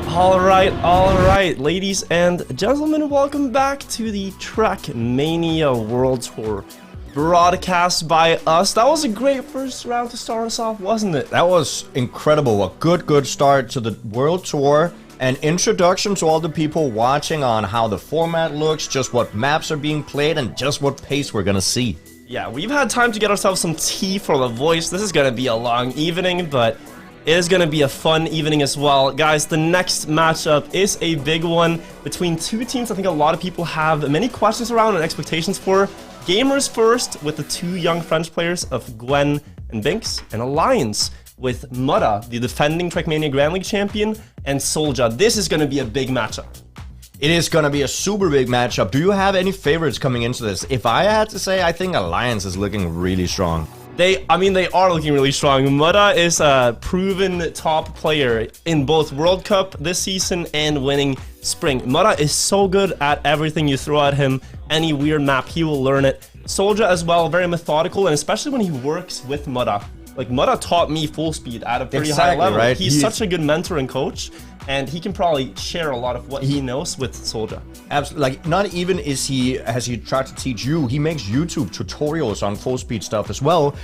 Alright, ladies and gentlemen, welcome back to the Trackmania World Tour broadcast by us. That was a great first round to start us off, wasn't it? That was incredible. A good start to the World Tour. An introduction to all the people watching on how the format looks, just what maps are being played, and just what pace we're gonna see. Yeah, we've had time to get ourselves some tea for the voice. This is gonna be a long evening, but it is going to be a fun evening as well. Guys, the next matchup is a big one between two teams I think a lot of people have many questions around and expectations for. Gamers first with the two young French players of Gwen and Binks, and Alliance with Mutta, the defending Trackmania Grand League champion, and Solja. This is going to be a big matchup. It is going to be a super big matchup. Do you have any favorites coming into this? If I had to say, I think Alliance is looking really strong. They are looking really strong. Mutta is a proven top player in both World Cup this season and winning Spring. Mutta is so good at everything you throw at him. Any weird map, he will learn it. Solja as well, very methodical, and especially when he works with Mutta. Like, Mutta taught me full speed at a pretty high level. Right? He's such a good mentor and coach, and he can probably share a lot of what he knows with Solja. Absolutely. Like, not even has he tried to teach you, he makes YouTube tutorials on full speed stuff as well,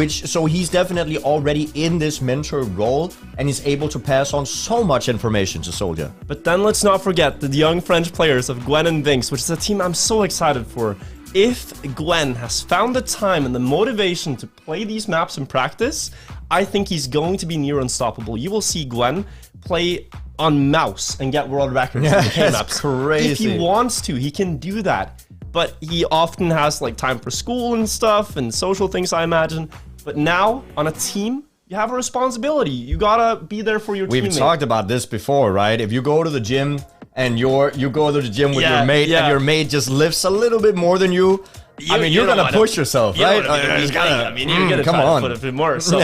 so he's definitely already in this mentor role, and he's able to pass on so much information to Solja. But then let's not forget the young French players of Gwen and Binks, which is a team I'm so excited for. If Gwen has found the time and the motivation to play these maps in practice, I think he's going to be near unstoppable. You will see Gwen play on mouse and get world records in the K-maps. That's crazy. If he wants to, he can do that. But he often has like time for school and stuff and social things, I imagine. But now, on a team, you have a responsibility. You gotta be there for your teammate. We've talked about this before, right? If you go to the gym and you go to the gym with your mate, and your mate just lifts a little bit more than you, I mean, you're gonna push yourself, right? You're gonna try to put a bit more. So,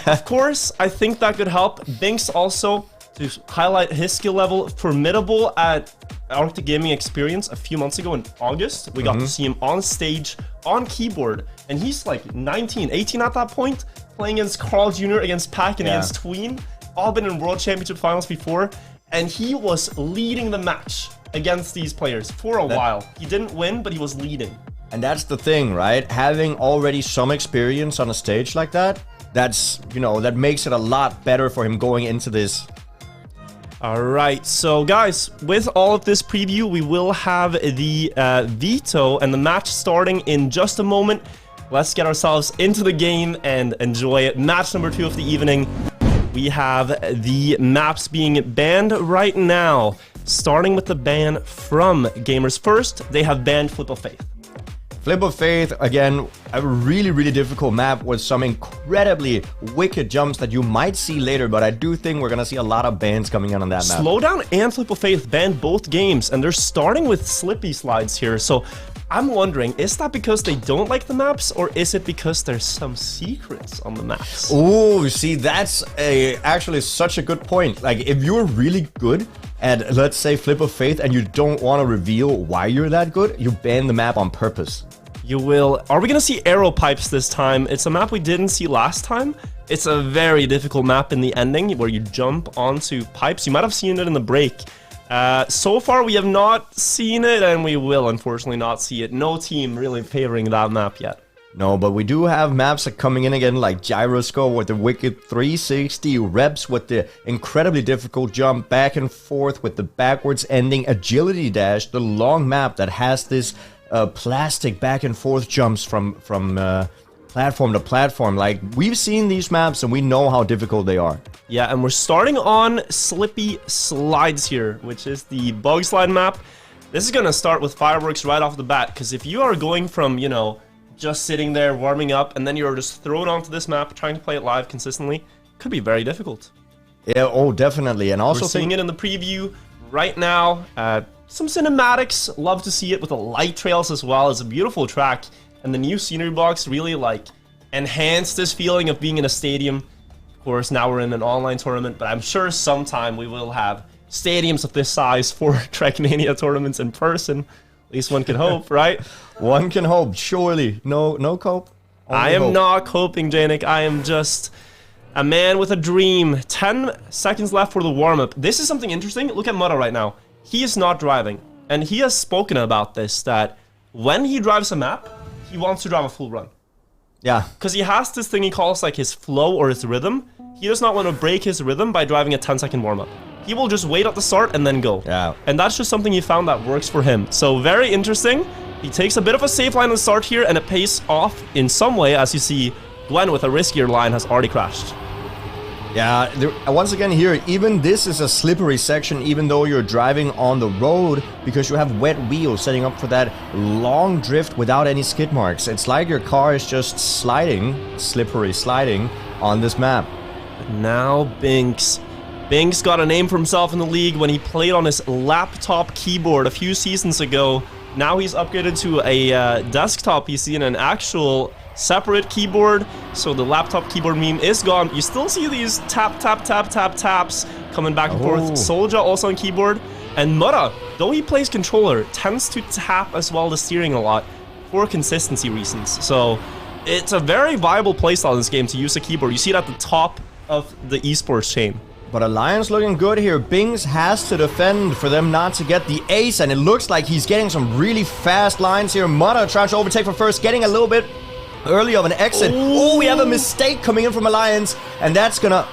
of course, I think that could help. Binks also, to highlight his skill level, formidable at Arctic Gaming Experience a few months ago in August. We got to see him on stage, on keyboard, and he's like 19, 18 at that point, playing against Carl Jr., against Pac, and against Tween. All been in World Championship finals before, and he was leading the match against these players for a while. He didn't win, but he was leading. And that's the thing, right? Having already some experience on a stage like that, that's, you know, that makes it a lot better for him going into this. Alright, so guys, with all of this preview, we will have the veto and the match starting in just a moment. Let's get ourselves into the game and enjoy it. Match number 2 of the evening. We have the maps being banned right now. Starting with the ban from Gamers First, they have banned Flip of Faith. Flip of Faith, again, a really difficult map with some incredibly wicked jumps that you might see later, but I do think we're gonna see a lot of bans coming in on that map. Slowdown and Flip of Faith banned both games, and they're starting with slippy slides here, so I'm wondering, is that because they don't like the maps, or is it because there's some secrets on the maps? Oh, see, that's actually such a good point. Like, if you're really good at, let's say, Flip of Faith, and you don't want to reveal why you're that good, you ban the map on purpose. You will. Are we going to see arrow pipes this time? It's a map we didn't see last time. It's a very difficult map in the ending, where you jump onto pipes. You might have seen it in the break. So far, we have not seen it, and we will unfortunately not see it. No team really favoring that map yet. No, but we do have maps that coming in again, like Gyroscope with the wicked 360, Reps with the incredibly difficult jump back and forth with the backwards ending Agility Dash, the long map that has this plastic back and forth jumps from platform to platform. Like, we've seen these maps and we know how difficult they are. Yeah, and we're starting on Slippy Slides here, which is the bug slide map. This is going to start with fireworks right off the bat, because if you are going from, you know, just sitting there warming up and then you're just thrown onto this map trying to play it live consistently, it could be very difficult. Yeah, oh, definitely. And also we're seeing it in the preview right now. Some cinematics, love to see it with the light trails as well. It's a beautiful track, and the new scenery box really like enhanced this feeling of being in a stadium. Of course, now we're in an online tournament, but I'm sure sometime we will have stadiums of this size for Trackmania tournaments in person. At least one can hope, right? One can hope, surely. No cope? I am not coping, Jnic. I am just A man with a dream. 10 seconds left for the warm-up. This is something interesting. Look at Mutta right now. He is not driving. And he has spoken about this, that when he drives a map, he wants to drive a full run. Yeah. Because he has this thing he calls like his flow or his rhythm. He does not want to break his rhythm by driving a 10-second warm-up. He will just wait at the start and then go. Yeah. And that's just something he found that works for him. So very interesting. He takes a bit of a safe line at the start here, and it pays off in some way. As you see, Gwen with a riskier line has already crashed. Yeah, once again here, even this is a slippery section, even though you're driving on the road, because you have wet wheels setting up for that long drift without any skid marks. It's like your car is just sliding, slippery sliding, on this map. But now Binks. Binks got a name for himself in the league when he played on his laptop keyboard a few seasons ago. Now he's upgraded to a desktop PC and an actual separate keyboard, so the laptop keyboard meme is gone. You still see these tap, tap, tap, tap, taps coming back and forth. Soldier also on keyboard. And Mutta, though he plays controller, tends to tap as well the steering a lot for consistency reasons. So it's a very viable playstyle in this game to use a keyboard. You see it at the top of the esports chain. But Alliance looking good here. Bings has to defend for them not to get the ace, and it looks like he's getting some really fast lines here. Mutta trying to overtake for first, getting a little bit early of an exit. Oh, we have a mistake coming in from Alliance, and that's gonna...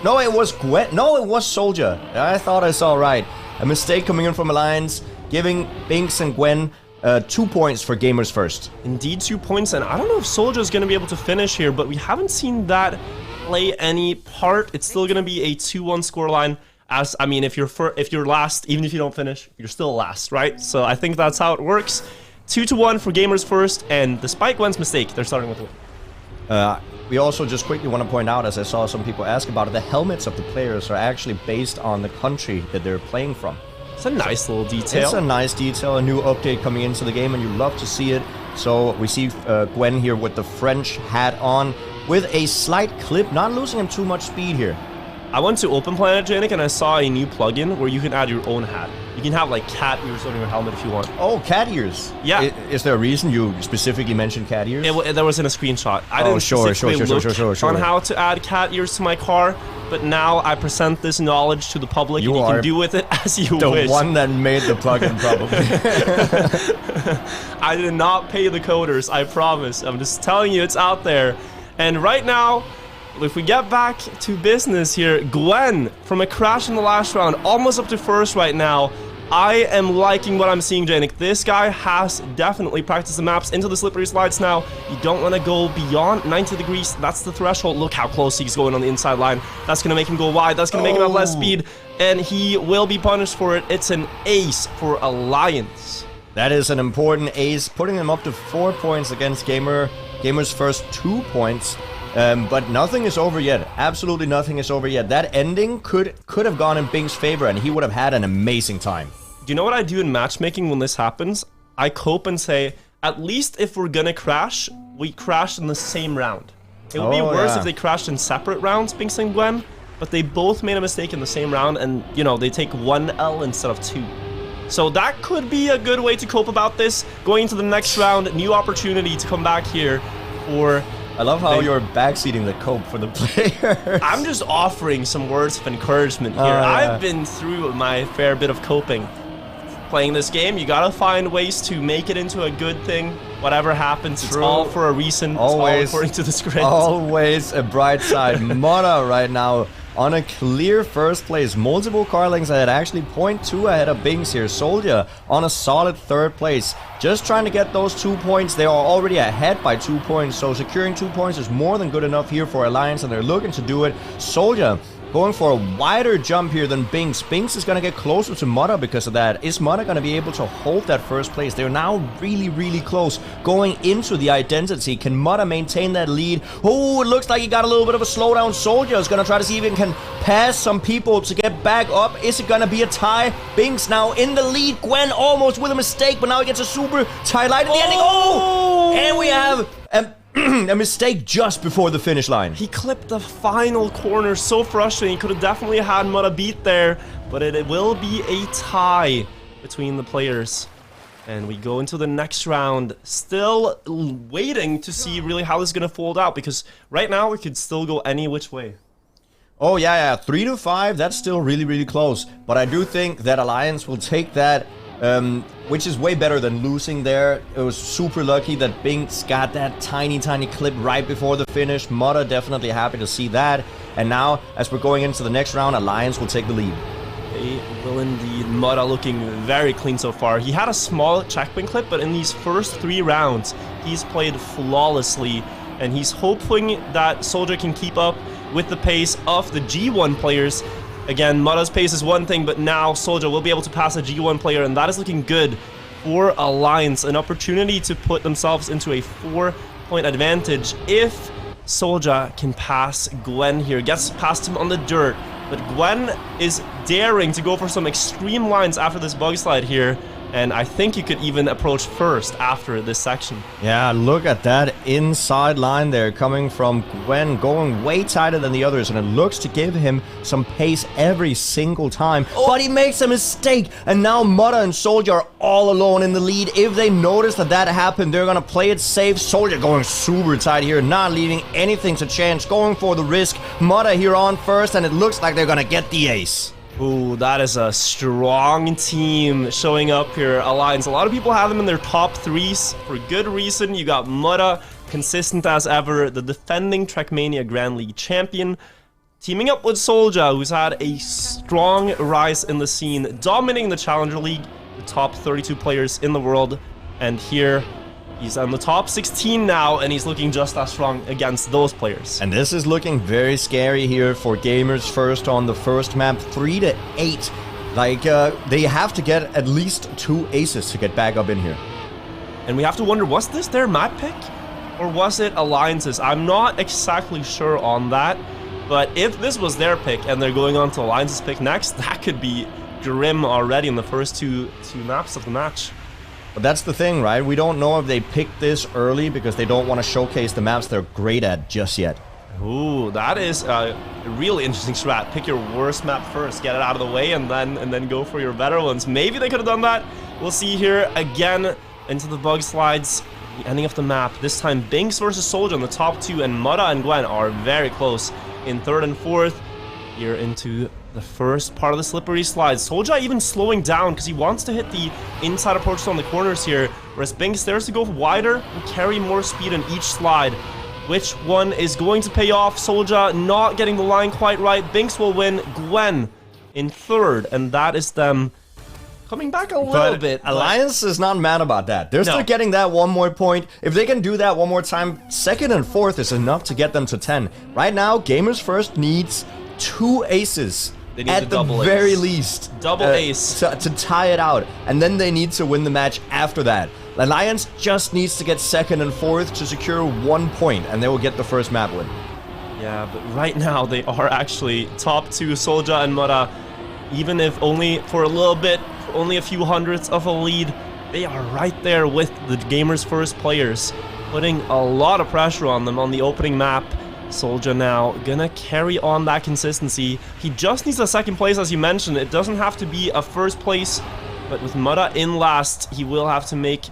No, it was Gwen. No, it was Soldier. I thought I saw right. A mistake coming in from Alliance, giving Binks and Gwen 2 points for gamers first. Indeed, 2 points, and I don't know if Soldier is going to be able to finish here, but we haven't seen that play any part. It's still going to be a 2-1 scoreline. As I mean, if you're last, even if you don't finish, you're still last, right? So I think that's how it works. 2-1 for gamers first, and despite Gwen's mistake, they're starting with a win. We also just quickly want to point out, as I saw some people ask about it, the helmets of the players are actually based on the country that they're playing from. It's a nice little detail. It's a nice detail, a new update coming into the game, and you love to see it. So we see Gwen here with the French hat on, with a slight clip, not losing him too much speed here. I went to Open Planet Jnic and I saw a new plugin where you can add your own hat. You can have like cat ears on your helmet if you want. Oh, cat ears. Yeah. Is there a reason you specifically mentioned cat ears? There was in a screenshot. I didn't specifically look on how to add cat ears to my car, but now I present this knowledge to the public, and you can do with it as you wish. The one that made the plugin, probably. I did not pay the coders, I promise. I'm just telling you, it's out there. And right now, if we get back to business here, Gwen, from a crash in the last round, almost up to first right now. I am liking what I'm seeing, Jnic. This guy has definitely practiced the maps into the slippery slides now. You don't want to go beyond 90 degrees. That's the threshold. Look how close he's going on the inside line. That's going to make him go wide. That's going to make him have less speed, and he will be punished for it. It's an ace for Alliance. That is an important ace, putting him up to 4 points against Gamer's first 2 points. But nothing is over yet. Absolutely nothing is over yet. That ending could have gone in Bing's favor, and he would have had an amazing time. Do you know what I do in matchmaking when this happens? I cope and say, at least if we're gonna crash, we crash in the same round. It would be worse if they crashed in separate rounds, Binks and Gwen, but they both made a mistake in the same round, and, you know, they take 1 L instead of 2. So that could be a good way to cope about this. Going into the next round, new opportunity to come back here for... I love how you're backseating the cope for the players. I'm just offering some words of encouragement here. I've been through my fair bit of coping. Playing this game, you gotta find ways to make it into a good thing. Whatever happens, it's all for a reason. Always, it's all according to the script. Always a bright side. Mutta right now on a clear first place. Multiple car lengths ahead, actually 0.2 ahead of Binks here. Soldier on a solid third place. Just trying to get those 2 points. They are already ahead by 2 points, so securing 2 points is more than good enough here for Alliance, and they're looking to do it. Soldier going for a wider jump here than Binks. Binks is going to get closer to Mutta because of that. Is Mutta going to be able to hold that first place? They're now really, really close going into the identity. Can Mutta maintain that lead? Oh, it looks like he got a little bit of a slowdown. Soldier is going to try to see if he can pass some people to get back up. Is it going to be a tie? Binks now in the lead. Gwen almost with a mistake, but now he gets a super tie light at the ending. Oh! And we have... a mistake just before the finish line. He clipped the final corner, so frustrating. He could have definitely had Mutta beat there, but it will be a tie between the players. And we go into the next round, still waiting to see really how this is going to fold out, because right now it could still go any which way. Oh, yeah, 3 to 5, that's still really, really close. But I do think that Alliance will take that, which is way better than losing there. It was super lucky that Binks got that tiny clip right before the finish. Mudda definitely happy to see that. And now, as we're going into the next round, Alliance will take the lead. They will indeed. Mudda looking very clean so far. He had a small checkpoint clip, but in these first 3 rounds, he's played flawlessly. And he's hoping that Soldier can keep up with the pace of the G1 players. Again, Mudda's pace is one thing, but now Soldier will be able to pass a G1 player, and that is looking good for Alliance. An opportunity to put themselves into a 4-point advantage if Soldier can pass Gwen here. Gets past him on the dirt, but Gwen is daring to go for some extreme lines after this bug slide here. And I think you could even approach first after this section. Yeah, look at that inside line there coming from Gwen, going way tighter than the others, and it looks to give him some pace every single time. Oh. But he makes a mistake, and now Mudda and Soldier are all alone in the lead. If they notice that happened, they're gonna play it safe. Soldier going super tight here, not leaving anything to chance, going for the risk. Mudda here on first, and it looks like they're gonna get the ace. Ooh, that is a strong team showing up here. Alliance, a lot of people have them in their top 3s for good reason. You got Mudda, consistent as ever, the defending Trackmania Grand League champion, teaming up with Soldier, who's had a strong rise in the scene, dominating the Challenger League, the top 32 players in the world. And here, he's on the top 16 now, and he's looking just as strong against those players. And this is looking very scary here for Gamers First on the first map, 3 to 8. Like, they have to get at least 2 aces to get back up in here. And we have to wonder, was this their map pick? Or was it Alliance's? I'm not exactly sure on that. But if this was their pick and they're going on to Alliance's pick next, that could be grim already in the first two maps of the match. But that's the thing, right? We don't know if they picked this early because they don't want to showcase the maps they're great at just yet. Ooh, that is a really interesting strat. Pick your worst map first, get it out of the way, and then go for your better ones. Maybe they could have done that. We'll see here again into the bug slides. The ending of the map. This time, Binks versus Soldier in the top 2, and Mudda and Gwen are very close in 3rd and 4th. Here into the first part of the slippery slide. Soldier even slowing down because he wants to hit the inside approach on the corners here, whereas Binks dares to go wider and carry more speed in each slide. Which one is going to pay off? Soldier not getting the line quite right. Binks will win. Gwen in 3rd, and that is them coming back a little bit. Alliance is not mad about that. They're still getting that 1 more point. If they can do that 1 more time, 2nd and 4th is enough to get them to 10. Right now, Gamers First needs 2 aces. They need at the very least. Double ace. To tie it out. And then they need to win the match after that. Alliance just needs to get 2nd and 4th to secure 1 point, and they will get the first map win. Yeah, but right now they are actually top 2, Soldier and Mudda. Even if only for a little bit, for only a few hundredths of a lead, they are right there with the Gamers First players, putting a lot of pressure on them on the opening map. Soldier now gonna carry on that consistency. He just needs a 2nd place, as you mentioned. It doesn't have to be a 1st place, but with Mudda in last, he will have to make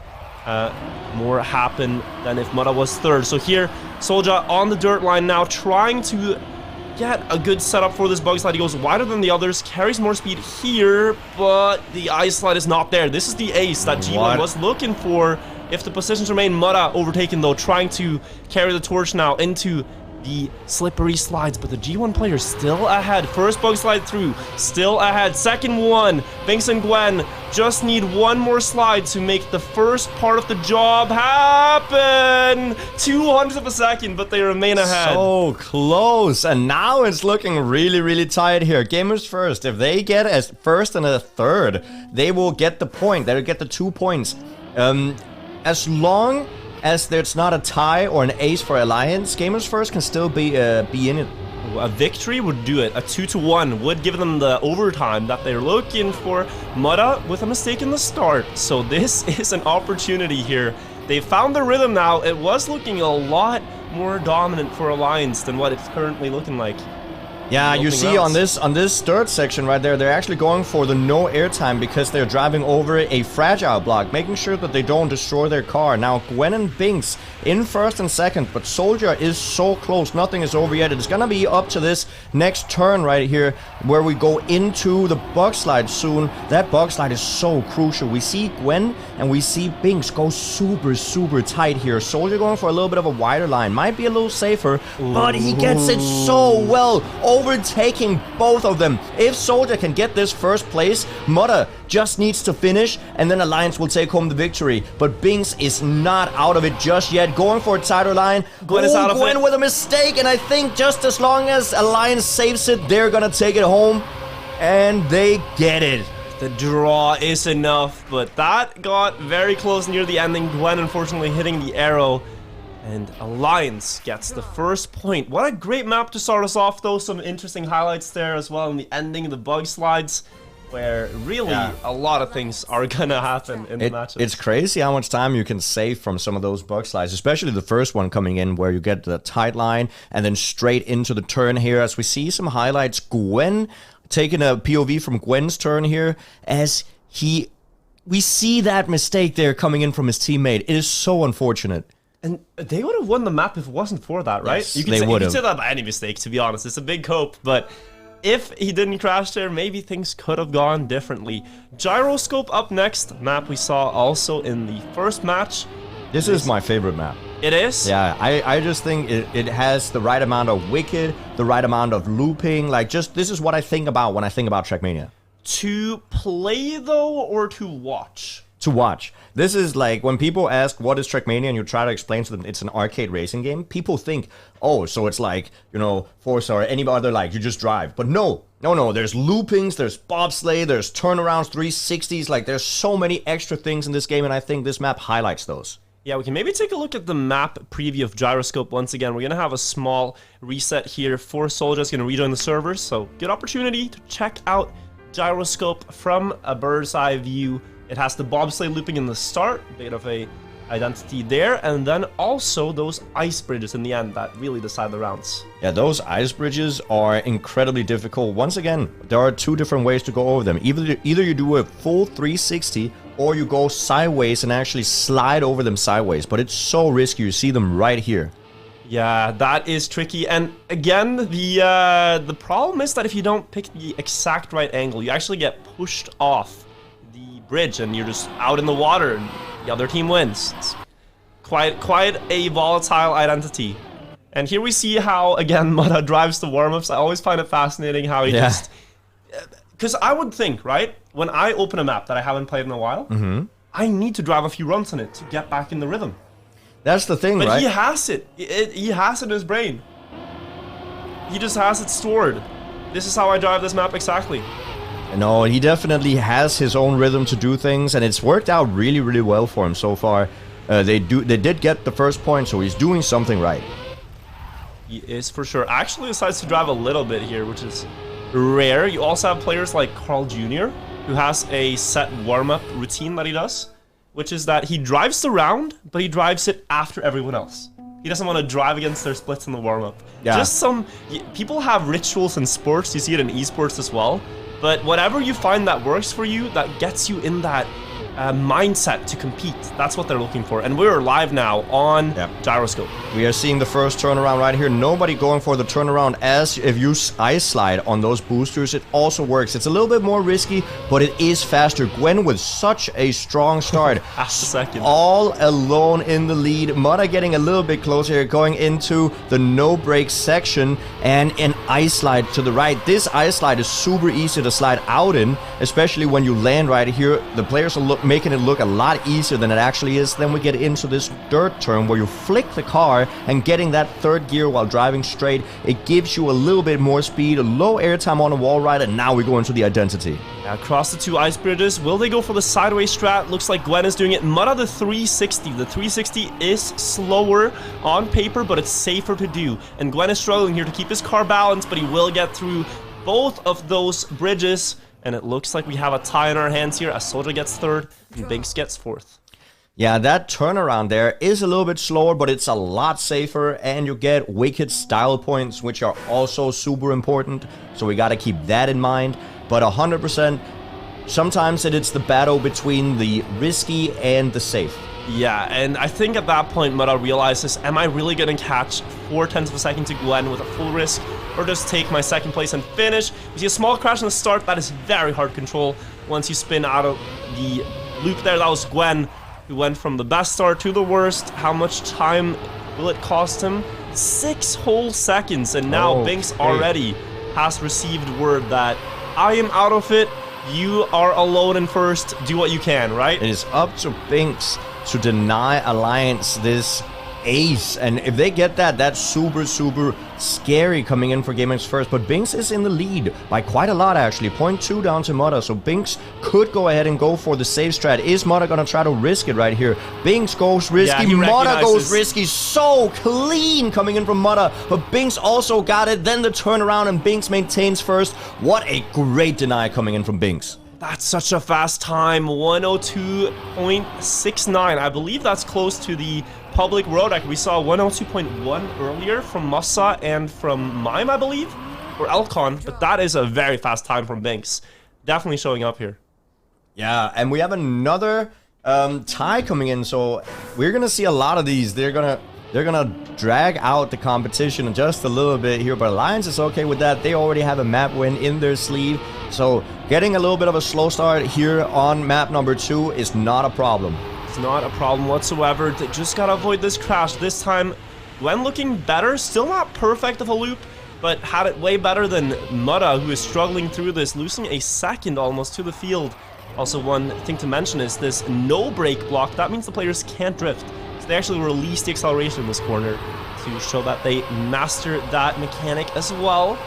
more happen than if Mudda was 3rd. So here, Soldier on the dirt line now, trying to get a good setup for this bug slide. He goes wider than the others, carries more speed here, but the ice slide is not there. This is the ace that G1 was looking for. If the positions remain, Mudda overtaken though, trying to carry the torch now into the slippery slides, but the G1 players still ahead. First bug slide through, still ahead. 2nd one, Binks and Gwen just need 1 more slide to make the first part of the job happen. 200th of a second, but they remain ahead. So close, and now it's looking really, really tight here. Gamers First, if they get a 1st and a 3rd, they will get the point. They'll get the 2 points. As long as there's not a tie or an ace for Alliance, Gamers First can still be in it. A victory would do it. A 2-1 would give them the overtime that they're looking for. Mudda with a mistake in the start. So this is an opportunity here. They found the rhythm now. It was looking a lot more dominant for Alliance than what it's currently looking like. Yeah, you see on this third section right there, they're actually going for the no airtime because they're driving over a fragile block, making sure that they don't destroy their car. Now, Gwen and Binks in first and second, but Soldier is so close. Nothing is over yet. It's gonna be up to this next turn right here where we go into the bug slide soon. That bug slide is so crucial. We see Gwen and we see Binks go super, super tight here. Soldier going for a little bit of a wider line. Might be a little safer, but he gets it so well, overtaking both of them. If Soldier can get this first place, Mudda just needs to finish, and then Alliance will take home the victory. But Binks is not out of it just yet. Going for a tighter line. Gwen is out of it. Gwen with a mistake, and I think just as long as Alliance saves it, they're gonna take it home, and they get it. The draw is enough, but that got very close near the ending. Gwen unfortunately hitting the arrow. And Alliance gets the first point. What a great map to start us off, though. Some interesting highlights there as well in the ending, the bug slides, where really a lot of things are gonna happen in the matches. It's crazy how much time you can save from some of those bug slides, especially the first one coming in where you get the tight line and then straight into the turn here. As we see some highlights, Gwen taking a POV from Gwen's turn here as we see that mistake there coming in from his teammate. It is so unfortunate. And they would have won the map if it wasn't for that, right? Yes, you can say that by any mistake, to be honest. It's a big cope, but if he didn't crash there, maybe things could have gone differently. Gyroscope up next, map we saw also in the first match. This is my favorite map. It is? Yeah, I just think it has the right amount of wicked, the right amount of looping. Like, just this is what I think about when I think about Trackmania. To play, though, or to watch? To watch. This is like when people ask what is Trackmania and you try to explain to them it's an arcade racing game, people think, oh, so it's like, you know, Forza or any other, like you just drive. But no, there's loopings, there's bobsleigh, there's turnarounds, 360s, like there's so many extra things in this game, and I think this map highlights those. Yeah, we can maybe take a look at the map preview of Gyroscope once again. We're going to have a small reset here for Soldiers going to rejoin the servers, so good opportunity to check out Gyroscope from a bird's eye view. It has the bobsleigh looping in the start, bit of a identity there, and then also those ice bridges in the end that really decide the rounds. Yeah, those ice bridges are incredibly difficult. Once again, there are two different ways to go over them. Either you do a full 360 or you go sideways and actually slide over them sideways, but it's so risky. You see them right here. Yeah, that is tricky, and again, the problem is that if you don't pick the exact right angle, you actually get pushed off bridge and you're just out in the water and the other team wins. It's quite a volatile identity. And here we see how, again, Mudda drives the warm-ups. I always find it fascinating how he just... Because I would think, right, when I open a map that I haven't played in a while, I need to drive a few runs on it to get back in the rhythm. That's the thing, but right? He has it. He has it in his brain. He just has it stored. This is how I drive this map exactly. No, he definitely has his own rhythm to do things, and it's worked out really, really well for him so far. They did get the first point, so he's doing something right. He is for sure. Actually decides to drive a little bit here, which is rare. You also have players like Carl Jr., who has a set warm-up routine that he does, which is that he drives the round, but he drives it after everyone else. He doesn't want to drive against their splits in the warm-up. Yeah. Just people have rituals in sports. You see it in esports as well. But whatever you find that works for you, that gets you in that mindset to compete. That's what they're looking for. And we're live now on Gyroscope. We are seeing the first turnaround right here. Nobody going for the turnaround, as if you ice slide on those boosters, it also works. It's a little bit more risky, but it is faster. Gwen with such a strong start. Second. All alone in the lead. Mudda getting a little bit closer here, going into the no-break section, and an ice slide to the right. This ice slide is super easy to slide out in, especially when you land right here. The players are making it look a lot easier than it actually is. Then we get into this dirt turn where you flick the car, and getting that third gear while driving straight, it gives you a little bit more speed, a low airtime on the wall ride, and now we go into the identity. Across the two ice bridges, will they go for the sideways strat? Looks like Gwen is doing it. Mudda the 360. The 360 is slower on paper, but it's safer to do. And Gwen is struggling here to keep his car balanced, but he will get through both of those bridges. And it looks like we have a tie in our hands here as Soldier gets third and Binks gets fourth. Yeah, that turnaround there is a little bit slower, but it's a lot safer, and you get wicked style points, which are also super important, so we gotta keep that in mind. But 100%, sometimes it's the battle between the risky and the safe. Yeah, and I think at that point, Mudda realizes, am I really gonna catch 0.4 of a second to Gwen with a full risk, or just take my second place and finish? You see a small crash in the start, that is very hard control. Once you spin out of the loop there, that was Gwen, who went from the best start to the worst. How much time will it cost him? 6 whole seconds, and now Binks already has received word that I am out of it, you are alone in first, do what you can, right? It is up to Binks to deny Alliance this ace, and if they get that, that's super scary coming in for Gamers First. But Binks is in the lead by quite a lot, actually, 0.2 down to Mudda, so Binks could go ahead and go for the safe strat. Is Mudda gonna try to risk it right here? Binks goes risky, yeah, Mudda goes risky, so clean coming in from Mudda, but Binks also got it, then the turnaround, and Binks maintains first. What a great deny coming in from Binks. That's such a fast time, 102.69. I believe that's close to the public road record. We saw 102.1 earlier from Massa and from Mime, I believe, or Elcon, but that is a very fast time from Binks. Definitely showing up here. Yeah, and we have another tie coming in, so we're gonna see a lot of these. They're gonna drag out the competition just a little bit here, but Alliance is okay with that. They already have a map win in their sleeve, so getting a little bit of a slow start here on map number 2 is not a problem. It's not a problem whatsoever. They just gotta avoid this crash. This time, Gwen looking better. Still not perfect of a loop, but had it way better than Mudda, who is struggling through this, losing a second almost to the field. Also, one thing to mention is this no brake block. That means the players can't drift. They actually release the acceleration in this corner to show that they master that mechanic as well.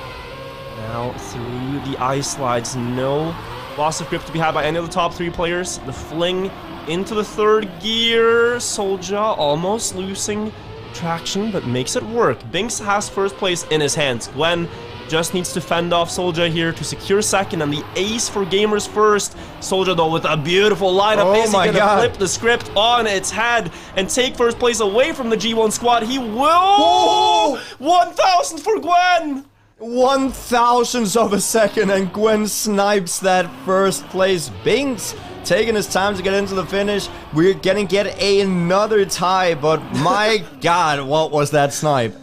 Now through the ice slides, no loss of grip to be had by any of the top 3 players. The fling into the 3rd gear. Soulja almost losing traction, but makes it work. Binks has first place in his hands. Gwen just needs to fend off Soulja here to secure second, and the ace for Gamers First. Soulja, though, with a beautiful lineup. Is he gonna flip the script on its head and take first place away from the G1 squad? He will! 1,000 for Gwen! 1,000th of a second, and Gwen snipes that first place. Binks taking his time to get into the finish. We're gonna get another tie, but my god, what was that snipe?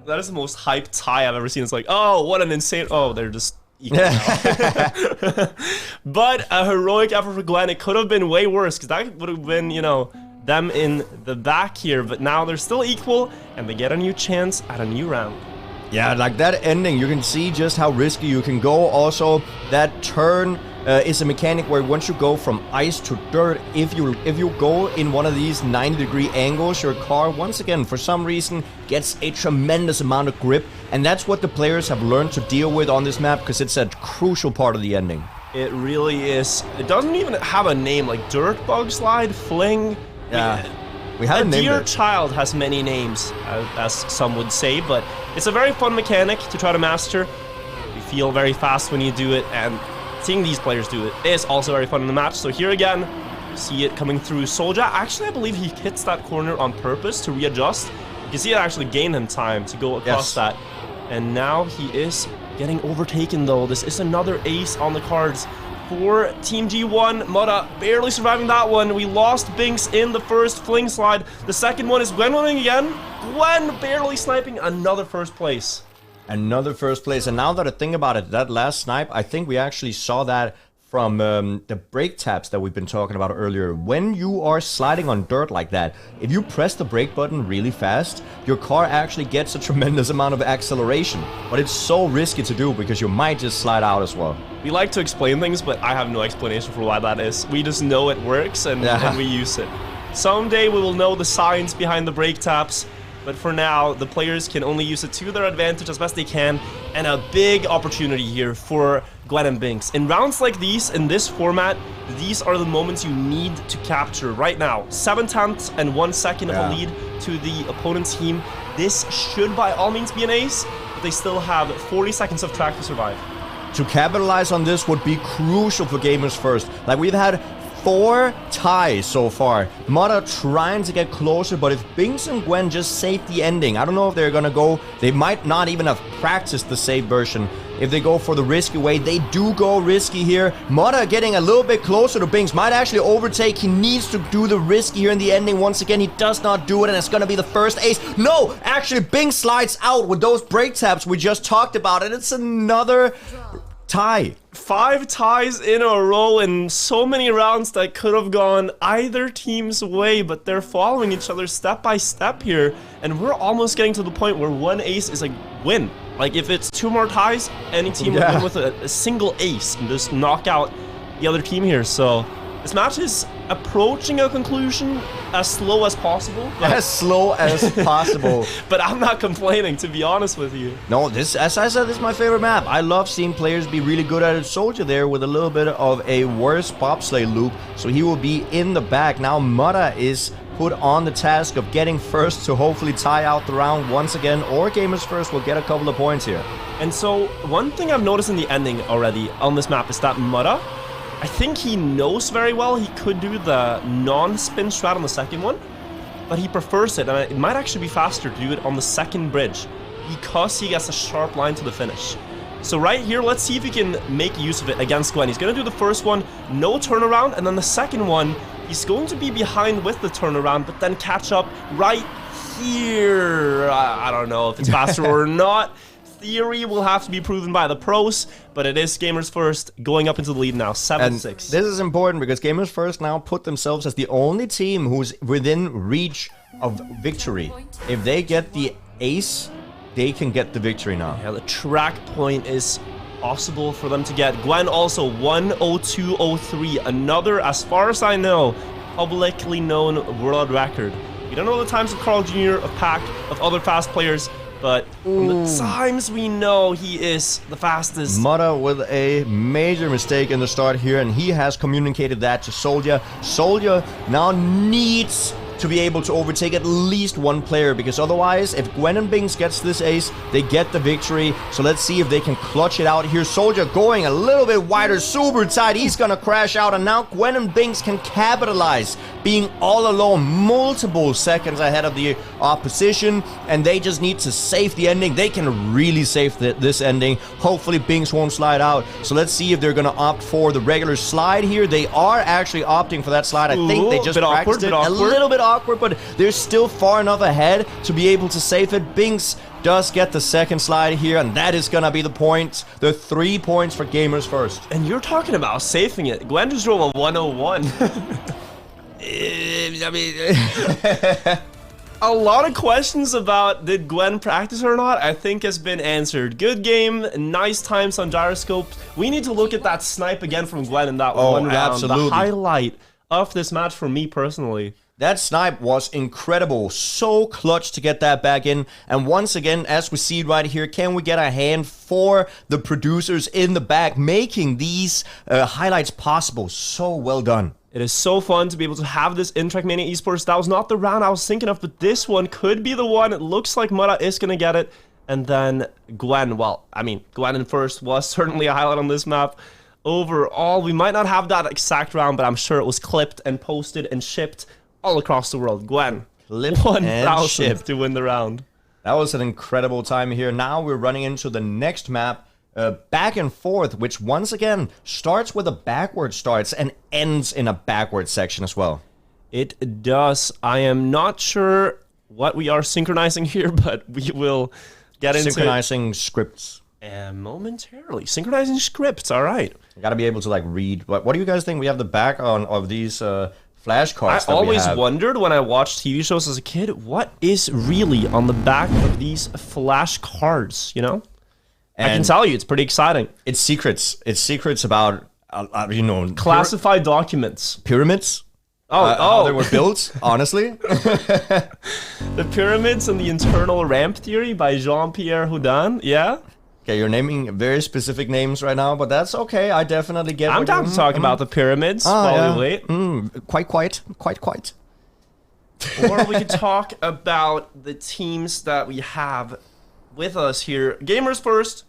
That is the most hyped tie I've ever seen. It's like, oh, what an insane... Oh, they're just equal now. But a heroic effort for Gwen. It could have been way worse, because that would have been, you know, them in the back here. But now they're still equal, and they get a new chance at a new round. Yeah, like that ending, you can see just how risky you can go. Also, that turn is a mechanic where once you go from ice to dirt, if you go in one of these 90-degree angles, your car, once again, for some reason, gets a tremendous amount of grip. And that's what the players have learned to deal with on this map, because it's a crucial part of the ending. It really is. It doesn't even have a name, like Dirt Bug Slide, Fling. Yeah. We haven't named it. Dear Child has many names, as some would say, but it's a very fun mechanic to try to master. You feel very fast when you do it, and seeing these players do it is also very fun in the match. So here again, you see it coming through Soulja. Actually, I believe he hits that corner on purpose to readjust. You can see it actually gained him time to go across that. And now he is getting overtaken, though. This is another ace on the cards for Team G1. Mudda barely surviving that one. We lost Binks in the first fling slide. The second one is Gwen winning again. Gwen barely sniping another first place. Another first place, and now that I think about it, that last snipe, I think we actually saw that from the brake taps that we've been talking about earlier. When you are sliding on dirt like that, if you press the brake button really fast, your car actually gets a tremendous amount of acceleration. But it's so risky to do because you might just slide out as well. We like to explain things, but I have no explanation for why that is. We just know it works and we use it. Someday we will know the science behind the brake taps. But for now, the players can only use it to their advantage as best they can, and a big opportunity here for Gwen and Binks. In rounds like these, in this format, these are the moments you need to capture right now. 7/10 and 1 second of a lead to the opponent's team. This should by all means be an ace, but they still have 40 seconds of track to survive. To capitalize on this would be crucial for Gamers First. Like, we've had 4 ties so far. Mudda trying to get closer, but if Binks and Gwen just save the ending, I don't know if they're gonna go. They might not even have practiced the save version. If they go for the risky way, they do go risky here. Mudda getting a little bit closer to Binks. Might actually overtake. He needs to do the risky here in the ending. Once again, he does not do it, and it's gonna be the first ace. No! Actually, Binks slides out with those break taps we just talked about, and it's another tie. 5 ties in a row in so many rounds that could have gone either team's way, but they're following each other step by step here, and we're almost getting to the point where 1 ace is a win. Like, if it's 2 more ties, any team would win with a single ace and just knock out the other team here. So this match is approaching a conclusion as slow as possible. As slow as possible. But I'm not complaining, to be honest with you. No, this, as I said, this is my favorite map. I love seeing players be really good at it. Soldier there with a little bit of a worse bobsleigh loop, so he will be in the back. Now Mudda is put on the task of getting first to hopefully tie out the round once again, or Gamers First will get a couple of points here. And so, one thing I've noticed in the ending already on this map is that Mudda, I think he knows very well he could do the non-spin strat on the second one, but he prefers it, and it might actually be faster to do it on the second bridge, because he gets a sharp line to the finish. So right here, let's see if he can make use of it against Gwen. He's going to do the first one, no turnaround, and then the second one, he's going to be behind with the turnaround, but then catch up right here. I don't know if it's faster or not. Theory will have to be proven by the pros, but it is Gamers First going up into the lead now, 7-6. This is important because Gamers First now put themselves as the only team who's within reach of victory. If they get the ace, they can get the victory now. Yeah, the track point is possible for them to get. Gwen also 1:02:03, another, as far as I know, publicly known world record. We don't know the times of Carl Jr., of Pac, of other fast players, but from the times we know, he is the fastest. Mudda with a major mistake in the start here, and he has communicated that to Soldier. Soldier now needs to be able to overtake at least one player, because otherwise, if Gwen and Binks gets this ace, they get the victory. So let's see if they can clutch it out here. Soldier going a little bit wider, super tight. He's gonna crash out, and now Gwen and Binks can capitalize, being all alone, multiple seconds ahead of the opposition, and they just need to save the ending. They can really save this ending. Hopefully Binks won't slide out. So let's see if they're gonna opt for the regular slide here. They are actually opting for that slide. I think they just practiced it a little bit awkward, but they're still far enough ahead to be able to save it. Binks does get the second slide here, and that is gonna be the point. The 3 points for Gamers First. And you're talking about saving it. Gwen just drove a 101. I mean, a lot of questions about did Gwen practice or not, I think has been answered. Good game, nice times on gyroscopes. We need to look at that snipe again from Gwen in that one round. Absolutely. The highlight of this match for me personally. That snipe was incredible. So clutch to get that back in. And once again, as we see right here, can we get a hand for the producers in the back making these highlights possible? So well done. It is so fun to be able to have this in Trackmania Esports. That was not the round I was thinking of, but this one could be the one. It looks like Mudda is going to get it. And then Gwen, well, I mean, Gwen in first was certainly a highlight on this map. Overall, we might not have that exact round, but I'm sure it was clipped and posted and shipped all across the world. Gwen, 1,000 to win the round. That was an incredible time here. Now we're running into the next map. Back and forth, which once again starts with a backward starts and ends in a backward section as well. It does. I am not sure what we are synchronizing here, but we will get into synchronizing scripts. Momentarily. Synchronizing scripts, all right. You gotta be able to like read. What do you guys think we have the back on of these flashcards? I always wondered when I watched TV shows as a kid, what is really on the back of these flashcards, you know? And I can tell you, it's pretty exciting. It's secrets. It's secrets about, you know... classified documents. Pyramids. How they were built, honestly. The pyramids and the internal ramp theory by Jean-Pierre Houdin, yeah? Okay, you're naming very specific names right now, but that's okay. I definitely get I'm down to talk about the pyramids while we wait. Quite. Or we could talk about the teams that we have with us here. Gamers First,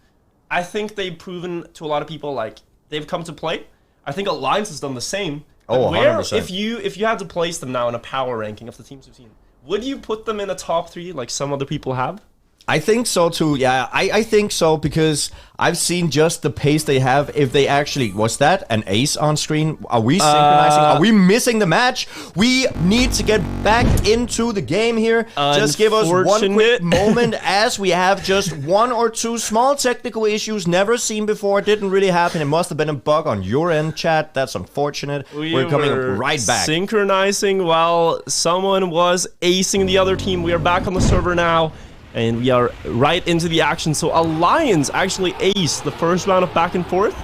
I think they've proven to a lot of people, like, they've come to play. I think Alliance has done the same. Oh, where, 100%. if you had to place them now in a power ranking of the teams we've seen, would you put them in the top 3 like some other people have? I think so too, yeah. I think so because I've seen just the pace they have. If they actually... Was that an ace on screen? Are we synchronizing? Are we missing the match? We need to get back into the game here. Just give us one quick moment as we have just 1 or 2 small technical issues never seen before. It didn't really happen. It must have been a bug on your end, chat. That's unfortunate. We're coming right back. Synchronizing while someone was acing the other team. We are back on the server now. And we are right into the action. So Alliance actually aced the first round of back and forth.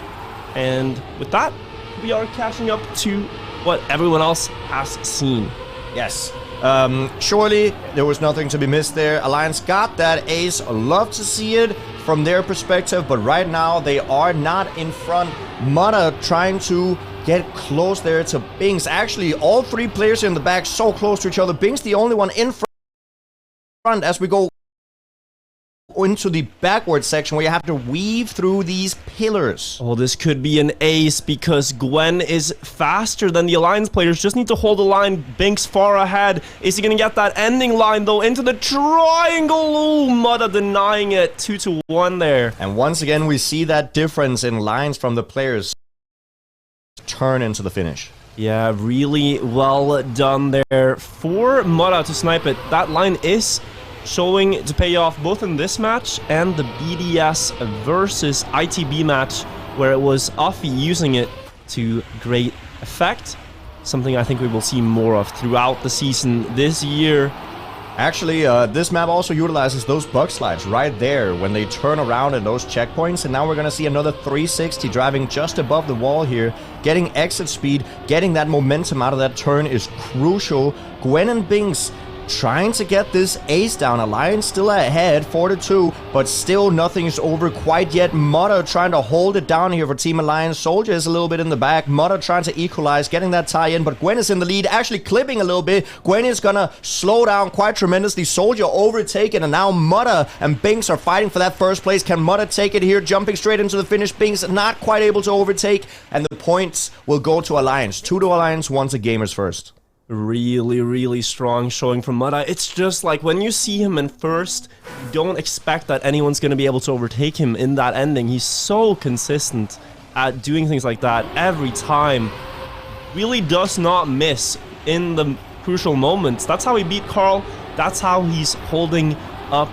And with that, we are catching up to what everyone else has seen. Yes. Surely there was nothing to be missed there. Alliance got that ace. Love to see it from their perspective. But right now, they are not in front. Mutta trying to get close there to Binks. Actually, all 3 players in the back so close to each other. Binks the only one in front as we go into the backward section where you have to weave through these pillars. Oh, this could be an ace because Gwen is faster than the Alliance players. Just need to hold the line. Binks far ahead. Is he going to get that ending line though into the triangle? Ooh, Mutta denying it. 2-1 there. And once again, we see that difference in lines from the players turn into the finish. Yeah, really well done there for Mutta to snipe it. That line is showing to pay off both in this match and the BDS versus ITB match, where it was Offie using it to great effect. Something I think we will see more of throughout the season this year. Actually, this map also utilizes those bug slides right there when they turn around at those checkpoints. And now we're going to see another 360 driving just above the wall here. Getting exit speed, getting that momentum out of that turn is crucial. Gwen and Binks trying to get this ace down. Alliance still ahead, 4-2, but still nothing is over quite yet. Mutta trying to hold it down here for Team Alliance. Soldier is a little bit in the back. Mutta trying to equalize, getting that tie in, but Gwen is in the lead, actually clipping a little bit. Gwen is gonna slow down quite tremendously. Soldier overtaken, and now Mutta and Binks are fighting for that first place. Can Mutta take it here? Jumping straight into the finish. Binks not quite able to overtake, and the points will go to Alliance. 2 to Alliance, 1 to Gamers first. Really, really strong showing from Mutta. It's just like when you see him in first, you don't expect that anyone's going to be able to overtake him in that ending. He's so consistent at doing things like that every time. Really does not miss in the crucial moments. That's how he beat Carl. That's how he's holding up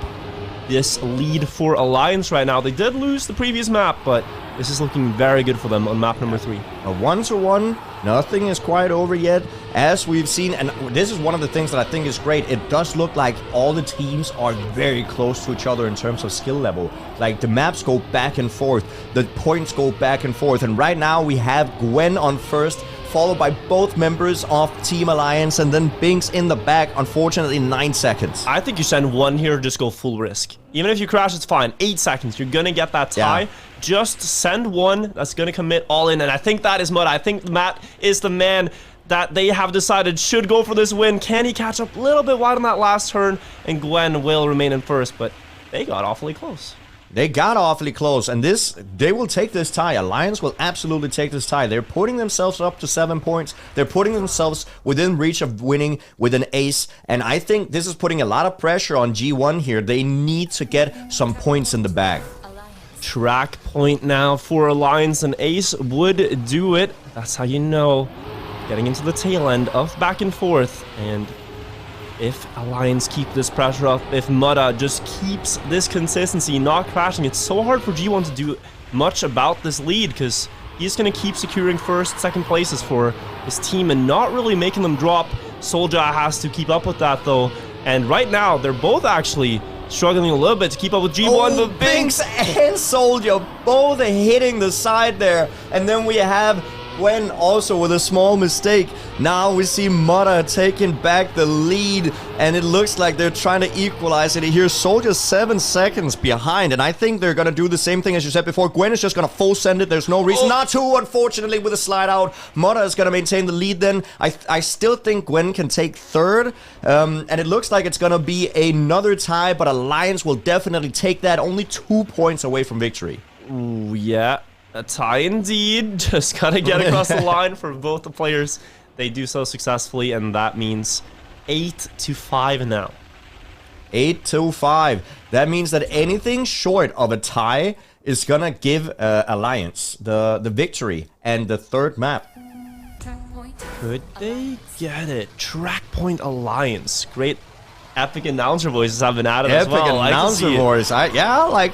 this lead for Alliance right now. They did lose the previous map, but this is looking very good for them on map number 3. A 1-1. Nothing is quite over yet, as we've seen, and this is one of the things that I think is great. It does look like all the teams are very close to each other in terms of skill level. Like, the maps go back and forth, the points go back and forth, and right now we have Gwen on first, followed by both members of Team Alliance, and then Binks in the back, unfortunately 9 seconds. I think you send one here, just go full risk. Even if you crash, it's fine. 8 seconds, you're gonna get that tie. Yeah. Just send one that's gonna commit all in, and I think that is Mutta. I think Matt is the man that they have decided should go for this win. Can he catch up a little bit wide on that last turn? And Gwen will remain in first, but they got awfully close. They got awfully close, and they will take this tie. Alliance will absolutely take this tie. They're putting themselves up to 7 points. They're putting themselves within reach of winning with an ace, and I think this is putting a lot of pressure on G1 here. They need to get some points in the bag. Track point now for Alliance, and ace would do it. That's how you know. Getting into the tail end of back and forth, and if Alliance keep this pressure up, if Mutta just keeps this consistency, not crashing, it's so hard for G1 to do much about this lead, because he's going to keep securing first, second places for his team and not really making them drop. Soldier has to keep up with that, though, and right now, they're both actually struggling a little bit to keep up with G1, but Binks and Soldier both hitting the side there, and then we have Gwen also with a small mistake. Now we see Mutta taking back the lead, and it looks like they're trying to equalize it here. Soldier 7 seconds behind, and I think they're gonna do the same thing as you said before. Gwen is just gonna full send it. There's no reason not to, unfortunately, with a slide out. Mutta is gonna maintain the lead then. I still think Gwen can take third, and it looks like it's gonna be another tie, but Alliance will definitely take that. Only 2 points away from victory. Ooh, yeah. A tie indeed. Just gotta get across the line for both the players. They do so successfully, and that means 8-5 now. 8-5. That means that anything short of a tie is gonna give Alliance the victory and the third map. Could they get it? Trackpoint Alliance. Great epic announcer voices have been added as well. Epic announcer voice. Yeah, I like